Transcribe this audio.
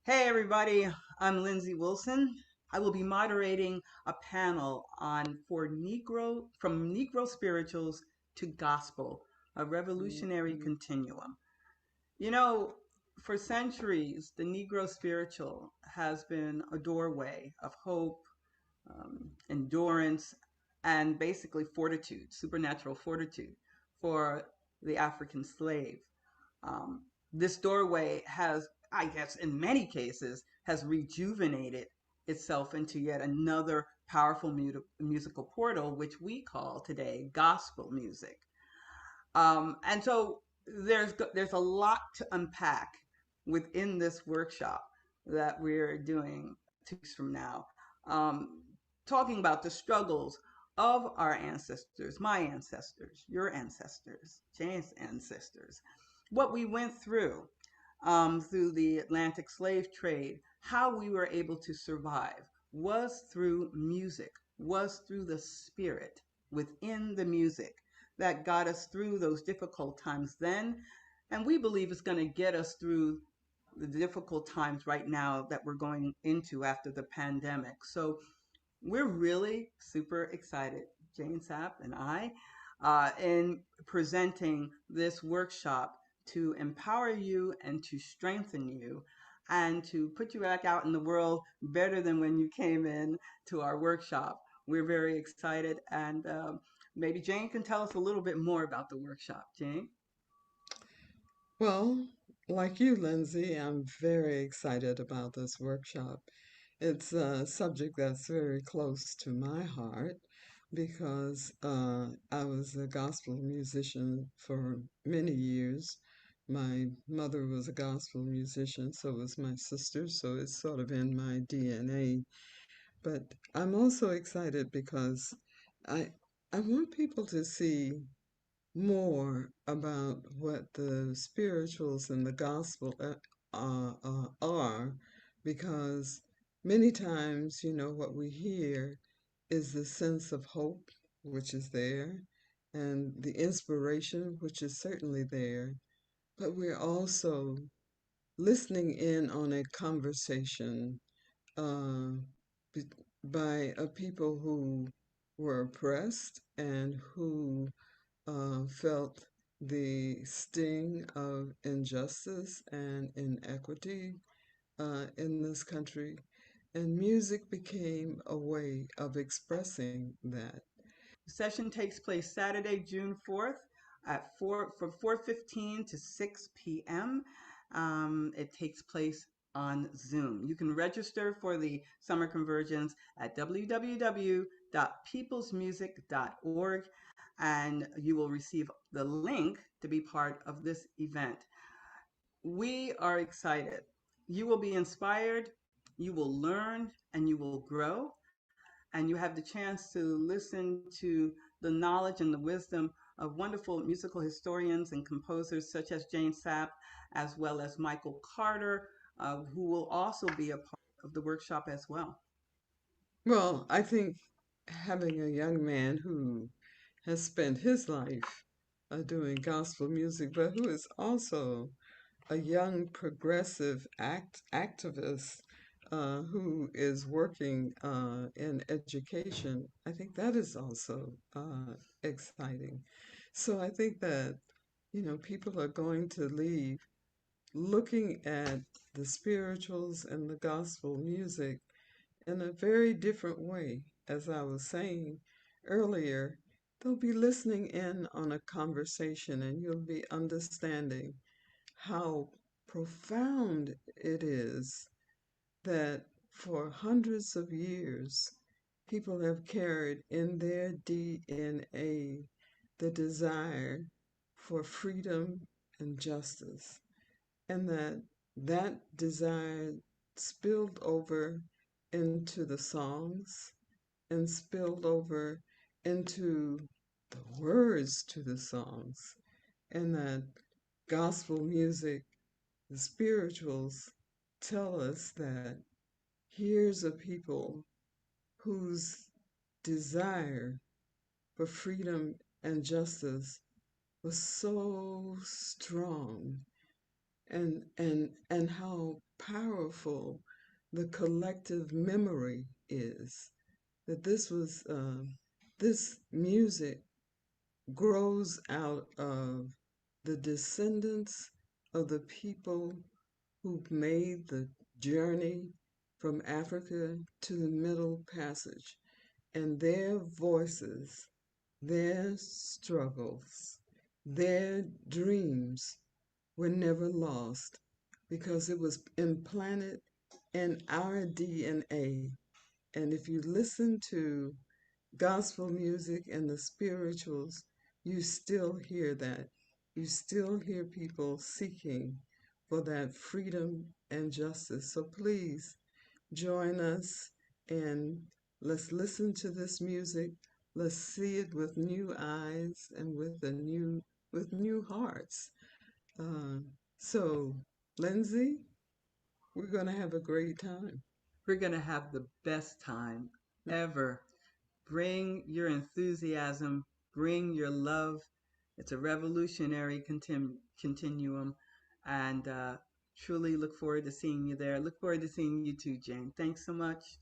Hey everybody, I'm Lindsey Wilson. I will be moderating a panel on from Negro Spirituals to Gospel, a revolutionary Mhm. continuum. You know, for centuries, the Negro Spiritual has been a doorway of hope, endurance, and basically fortitude, supernatural fortitude for the African slave. Um, this doorway has, I guess, in many cases, has rejuvenated itself into yet another powerful musical portal, which we call today gospel music. And so there's a lot to unpack within this workshop that we're doing 2 weeks from now, um, talking about the struggles of our ancestors, my ancestors, your ancestors, Jane's ancestors, what we went through the Atlantic slave trade, how we were able to survive was through music, was through the spirit within the music that got us through those difficult times then. And we believe it's going to get us through the difficult times right now that we're going into after the pandemic. So we're really super excited, Jane Sapp and I, in presenting this workshop to empower you and to strengthen you and to put you back out in the world better than when you came in to our workshop. We're very excited, and maybe Jane can tell us a little bit more about the workshop. Jane? Well, like you, Lindsay, I'm very excited about this workshop. It's a subject that's very close to my heart because I was a gospel musician for many years. My mother was a gospel musician, so was my sister, so it's sort of in my DNA. But I'm also excited because I I want people to see more about what the spirituals and the gospel are, because many times, what we hear is the sense of hope, which is there, and the inspiration, which is certainly there, but we're also listening in on a conversation uh, be- by a people who were oppressed and who felt the sting of injustice and inequity in this country, and music became a way of expressing that. The session takes place Saturday, June 4th at 4 from 4:15 to 6 p.m. It takes place on Zoom. You can register for the summer conversions at www.peoplesmusic.org and you will receive the link to be part of this event. We are excited. You will be inspired, you will learn, and you will grow, and you have the chance to listen to the knowledge and the wisdom of wonderful musical historians and composers such as Jane Sapp, as well as Michael Carter, who will also be a part of the workshop as well. Well, I think having a young man who has spent his life doing gospel music, but who is also a young progressive activist who is working in education, I think that is also exciting. So I think that, people are going to leave looking at the spirituals and the gospel music in a very different way. As I was saying earlier, they'll be listening in on a conversation and you'll be understanding how profound it is that for hundreds of years, people have carried in their DNA the desire for freedom and justice, and that desire spilled over into the songs and spilled over into the words to the songs, and that gospel music, the spirituals, tell us that here's a people whose desire for freedom and justice was so strong, and how powerful the collective memory is. That this music grows out of the descendants of the people who made the journey from Africa to the Middle Passage, and their voices, their struggles, their dreams were never lost because it was implanted in our DNA. And if you listen to gospel music and the spirituals, you still hear that. You still hear people seeking for that freedom and justice. So please join us and let's listen to this music. Let's see it with new eyes and with new hearts. Uh, so, Lindsey, we're going to have a great time. We're going to have the best time ever. Bring your enthusiasm, bring your love. It's a revolutionary continuum. And truly look forward to seeing you there. Look forward to seeing you too, Jane. Thanks so much.